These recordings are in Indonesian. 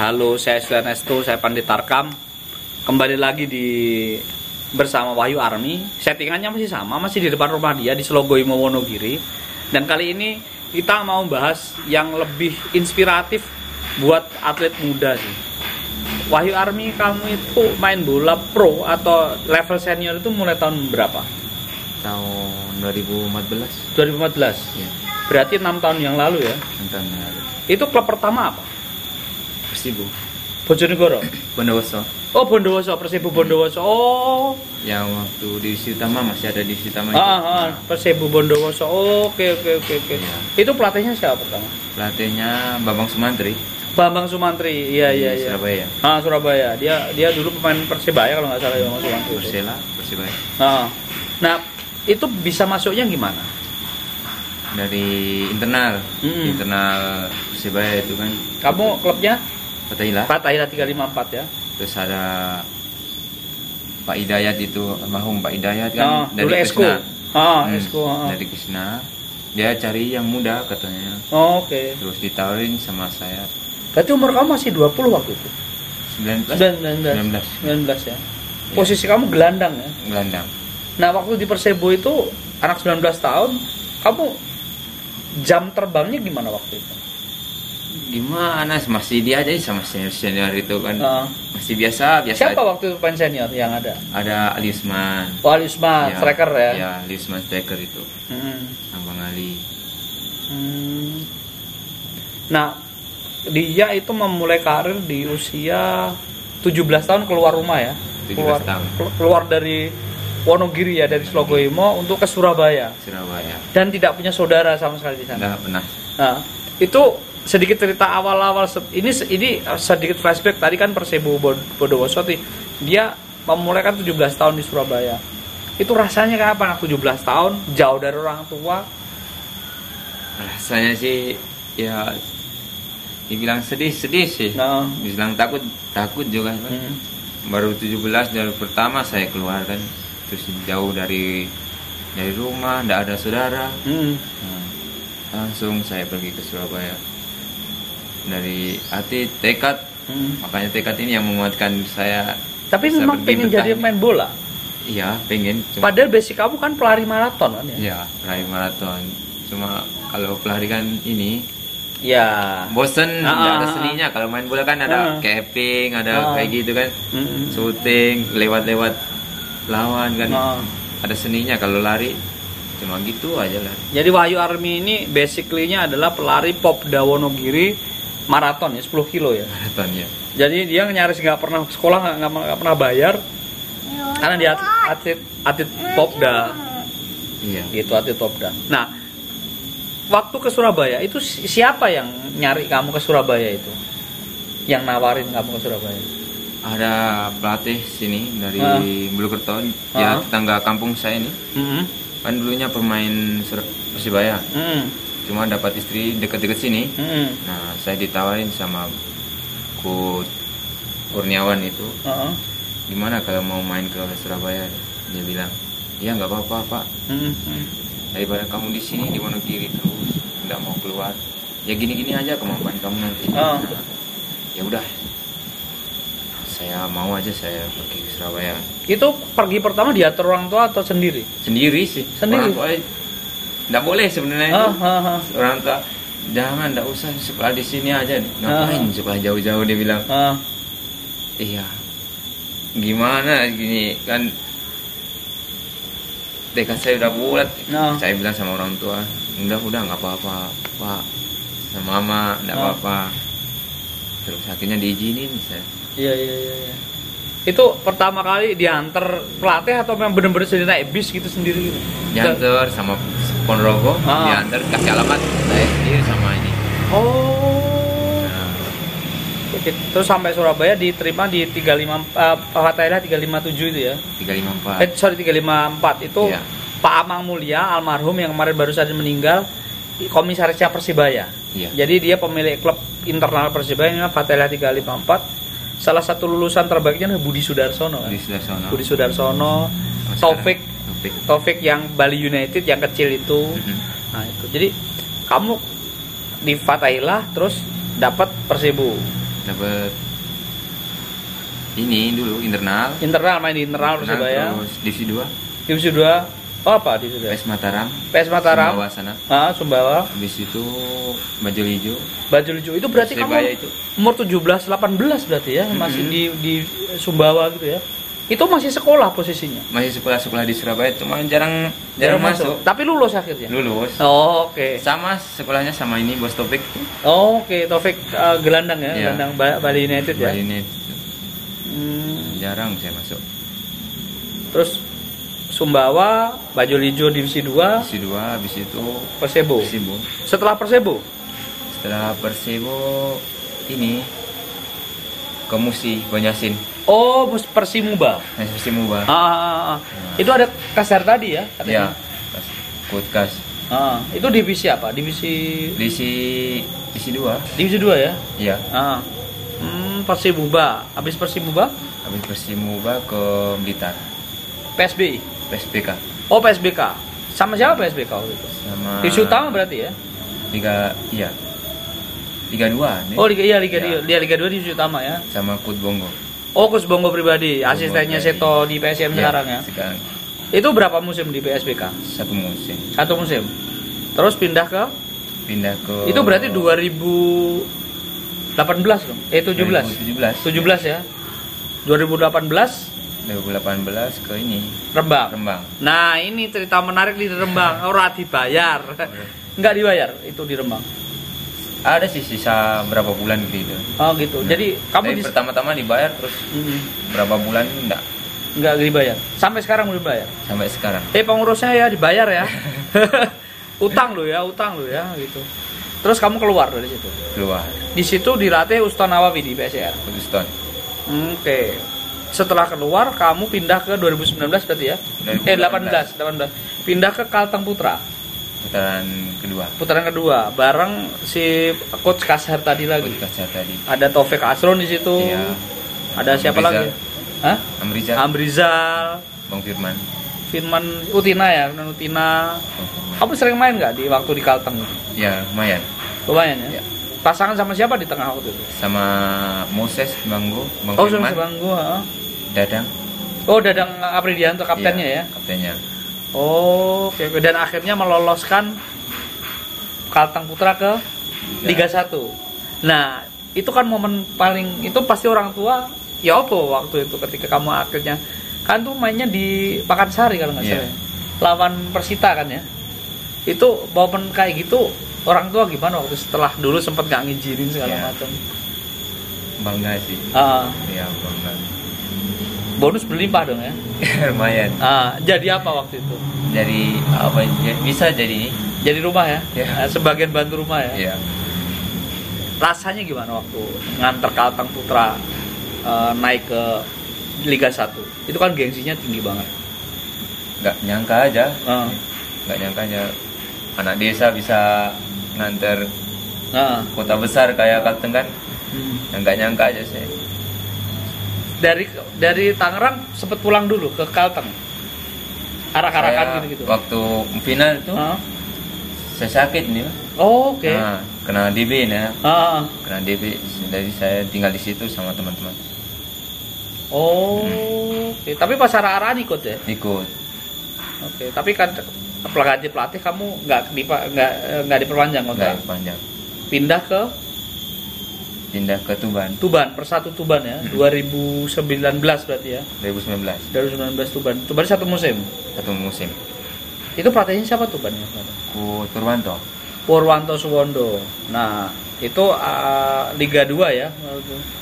Halo, saya Swanestu, saya Pandit Tarkam. Kembali lagi bersama Wahyu Army. Settingannya masih sama, masih di depan rumah dia di Slogoimo, Wonogiri. Dan kali ini kita mau bahas yang lebih inspiratif buat atlet muda sih. Wahyu Army, kamu itu main bola pro atau level senior itu mulai tahun berapa? Tahun 2014. 2014? Ya. Berarti 6 tahun yang lalu ya? 6 tahun yang lalu. Itu klub pertama apa? Persibu Bojonegoro? Bondowoso. Oh, Bondowoso, Persibu Bondowoso. Oh. Yang waktu divisi utama masih ada divisi utama itu. Persibu Bondowoso. Oh, oke. Ya. Itu pelatihnya siapa pertama? Pelatihnya Bambang Sumantri. Bambang Sumantri. Iya. Surabaya. Surabaya. Dia dulu pemain Persebaya kalau nggak salah ya, Bambang Sumantri. Persela, Persebaya. Nah, itu bisa masuknya gimana? Dari internal. Internal Persebaya itu kan. Kamu klubnya? Fatahillah 354 ya. Terus ada Pak Hidayat itu, almarhum Pak Hidayat kan dari Krisna. Esko. Dari Krisna. Dia cari yang muda katanya. Oke. Terus ditawarin sama saya. Berarti umur kamu masih 20 waktu itu? 19 ya. Posisi kamu gelandang ya? Gelandang. Nah, waktu di Persibo itu anak 19 tahun, kamu jam terbangnya gimana waktu itu? Gimana, masih dia aja sama senior itu kan. Masih biasa Siapa aja. Waktu itu pemain senior yang ada? Ada Ali Usman. Oh, Ali Usman, Ya, striker ya? Ya, Ali Usman striker itu. Abang Ali. Nah, dia itu memulai karir di usia 17 tahun keluar rumah ya? 17 tahun. Keluar dari Wonogiri ya, dari Slogoimo untuk ke Surabaya. Dan tidak punya saudara sama sekali di sana. Tidak pernah. Nah, itu sedikit cerita awal-awal ini sedikit flashback. Tadi kan Persibu Bondowoso dia memulai kan 17 tahun di Surabaya. Itu rasanya kayak apa anak 17 tahun jauh dari orang tua? Rasanya sih ya dibilang sedih sih. Dibilang takut juga kan. Baru 17 dari pertama saya keluar kan. Terus jauh dari rumah, tidak ada saudara. Langsung saya pergi ke Surabaya. Dari hati tekad, makanya tekad ini yang menguatkan saya. Tapi memang pengen jadi pemain bola? Iya, pengen. Padahal basic kamu kan pelari maraton kan ya? Iya, pelari maraton. Cuma kalau pelari kan ini, ya bosen, nggak ada seninya. Kalau main bola kan ada capping, ada kayak gitu kan, shooting, lewat lawan kan, ada seninya. Kalau lari cuma gitu aja lah. Jadi Wahyu Army ini basically-nya adalah pelari Popda Wonogiri maraton ya, 10 kilo ya. Maraton ya. Jadi dia nyaris nggak pernah sekolah, nggak pernah bayar karena dia atlet Popda. Iya. Gitu, atlet Popda. Nah, waktu ke Surabaya itu siapa yang nyari kamu ke Surabaya itu? Yang nawarin kamu ke Surabaya? Ada pelatih sini dari Bulukerto, ya tetangga kampung saya ini. Kan dulunya pemain Persibaya. Cuma dapat istri dekat-dekat sini. Nah, saya ditawarin sama Coach Kurniawan itu. Gimana kalau mau main ke Surabaya? Dia bilang, "Ya nggak apa-apa, Pak. Daripada kamu di sini di Wonogiri terus nggak mau keluar. Ya gini-gini aja kemampuan kamu nanti." Nah, ya udah. Saya mau aja saya pergi ke Surabaya. Itu pergi pertama diatur orang tua atau sendiri? Sendiri sih. Sendiri. Orang tua nggak boleh sebenarnya itu. Orang tua jangan, nggak usah sekolah di sini aja. Ngapain sekolah jauh-jauh, dia bilang. Iya. Gimana gini kan? Tekad saya udah bulat. Saya bilang sama orang tua, udah nggak apa-apa, Pak. Sama Mama nggak apa-apa. Terus akhirnya diizinin saya. Iya. Itu pertama kali diantar pelatih atau memang benar-benar sendiri naik bis gitu sendiri gitu? Diantar sama Ponorogo, diantar kasih alamat saya sendiri sama ini. Terus sampai Surabaya diterima di 35 357 itu ya? 354. 354 itu iya. Pak Amang Mulia almarhum yang kemarin baru saja meninggal, komisarisnya Persibaya. Iya. Jadi dia pemilik klub internal Persibaya, Fatahillah 354. Salah satu lulusan terbaiknya adalah Budi Sudarsono. Budi Sudarsono, Taufik yang Bali United yang kecil itu. Nah itu. Jadi kamu di Fatahillah terus dapat Persibu. dapat ini dulu internal. Main di internal Persebaya. Terus divisi 2. Divisi 2. Oh, apa divisi 2? PS Mataram. Sumbawa sana. Sumbawa. Habis itu Bajul Ijo. Itu berarti Persebaya kamu itu umur 17 18 berarti ya, masih di Sumbawa gitu ya. Itu masih sekolah posisinya. Masih sekolah di Surabaya, cuma jarang masuk. Tapi lulus akhirnya. Lulus. Oh, oke. Sama sekolahnya sama ini Bos Topik. Oh, oke. Taufik gelandang ya, gelandang Bali United ya. Bali United. Jarang saya masuk. Terus Sumbawa, Bajul Ijo divisi 2. Divisi 2, habis itu Persebo. Setelah Persebo ini ke Musi Banyasin. Oh, Persimuba. Persimuba. Nah. Itu ada Kasar tadi ya katanya. Iya. Kutkas. Itu divisi apa? Divisi 2. Divisi 2 ya? Iya. Persimuba. Habis Persimuba ke Blitar. PSBK. Oh, PSBK. Sama siapa PSBK waktu itu? Sama divisi utama berarti ya? Liga 2 nih. Oh, Liga 2 divisi utama ya. Sama Kut Bongo. Oh, Kus Bongo pribadi, asistennya Seto di PSM sekarang ya. Sekarang. Itu berapa musim di PSBK? 1 musim. 1 musim. Terus pindah ke Itu berarti 2018 dong. 17 ya. 2018 ke ini Rembang. Nah, ini cerita menarik di Rembang. Ora dibayar. Enggak dibayar itu di Rembang. Ada sih sisa berapa bulan gitu. Oh gitu. Nah, jadi kamu pertama-tama dibayar, terus berapa bulan enggak dibayar. Sampai sekarang belum dibayar. Sampai sekarang. Pengurusnya ya dibayar ya. utang lo ya gitu. Terus kamu keluar dari situ. Di situ dilatih Uston Nawawi di PSR. Uston. Oke. Setelah keluar kamu pindah ke 2019 berarti ya? 18. Pindah ke Kalteng Putra. Putaran kedua bareng si coach Kasar tadi lagi. Ada Taufik Asron di situ. Iya. Ada siapa lagi? Hah? Amrizal. Bang Firman Utina ya, Utina. Kamu sering main nggak di waktu di Kalteng? Ya, lumayan. Lumayan ya. Pasangan sama siapa di tengah waktu itu? Sama Moses Banggo, Bang Firman. Firman. Moses Banggo, Dadang. Oh, Dadang Apridianto kaptennya ya? Kaptennya. Oh, oke. Dan akhirnya meloloskan Kalteng Putra ke Liga 1. Nah, itu kan momen paling, itu pasti orang tua ya apa waktu itu ketika kamu akhirnya kan tuh mainnya di Pakansari kalau nggak salah. Lawan Persita kan ya. Itu momen kayak gitu orang tua gimana waktu setelah dulu sempat nggak ngizinin segala macam. Bangga sih. Iya, bangga. Bonus berlimpah dong ya. Lumayan. Jadi apa waktu itu? Jadi apa? Bisa jadi rumah ya. Sebagian bantu rumah ya. Iya. Rasanya gimana waktu nganter Kalteng Putra naik ke Liga 1? Itu kan gengsinya tinggi banget. Nggak nyangka aja. Anak desa bisa nganter kota besar kayak Kalteng kan. Nggak nyangka aja sih. Dari Tangerang sempat pulang dulu ke Kalteng. Arak-arakan gitu. Waktu final itu saya sakit nih. Oh, oke. Kena DB ya. Kena DB. Jadi saya tinggal di situ sama teman-teman. Oh, oke. Tapi pas arak-arakan ikut ya? Ikut. Oke, tapi kan pelatih kamu nggak diperpanjang kontrak? Nggak diperpanjang. Pindah ke Tuban, Persatu Tuban ya. 2019 berarti ya. 2019 Tuban. Tuban satu musim. Itu pelatihnya siapa Tuban ya? Purwanto Suwondo. Nah, itu Liga 2 ya.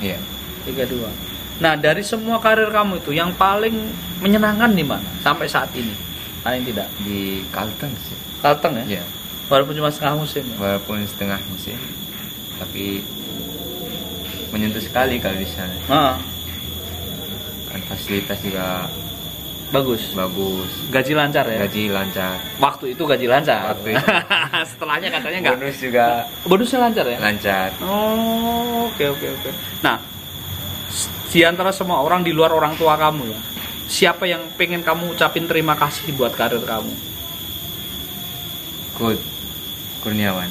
Iya. Liga 2. Nah, dari semua karir kamu itu yang paling menyenangkan di mana sampai saat ini? Paling tidak di Kalteng sih. Kalteng ya? Iya. Walaupun cuma setengah musim. Tapi menyentuh sekali kalau di sana. Kan fasilitas juga bagus. Gaji lancar ya? Gaji lancar. Waktu itu gaji lancar. Setelahnya katanya enggak. Bonus juga. Bonusnya lancar ya? Lancar. Oh, oke. Nah, di antara semua orang di luar orang tua kamu ya, siapa yang pengen kamu ucapin terima kasih buat karir kamu? Coach Kurniawan.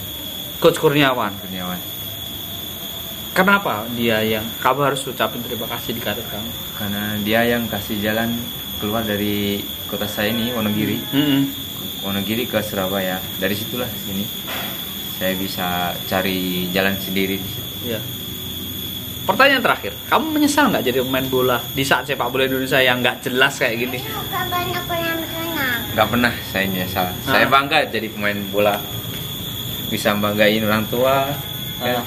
Kenapa dia yang kamu harus ucapin terima kasih di karir kamu? Karena dia yang kasih jalan keluar dari kota saya ini, Wonogiri. Wonogiri ke Surabaya. Dari situlah sini saya bisa cari jalan sendiri di situ. Iya. Pertanyaan terakhir, kamu menyesal nggak jadi pemain bola di saat sepak bola Indonesia yang nggak jelas kayak gini? Nggak pernah saya nyesal. Saya bangga jadi pemain bola, bisa banggain orang tua. Ya.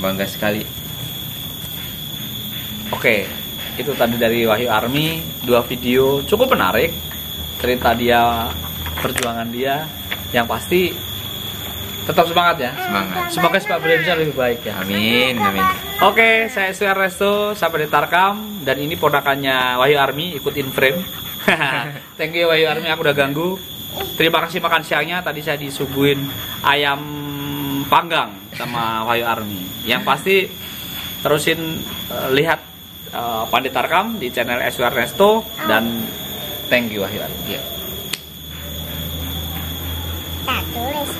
Bangga sekali. Oke, itu tadi dari Wahyu Army, 2 video cukup menarik, cerita dia, perjuangan dia, yang pasti tetap semangat ya. Semangat. Semoga sepak bola Indonesia lebih baik ya. Amin, amin. Oke, saya Sri Resto, sampai di Tarkam, dan ini ponakannya Wahyu Army, ikut in frame. Thank you Wahyu Army, aku udah ganggu. Terima kasih makan siangnya, tadi saya disuguhin ayam panggang sama Wahyu Army. Yang pasti terusin lihat Pandit Tarkam di channel SWR Resto, dan thank you Wahyu Army. Yeah. Tak tulis.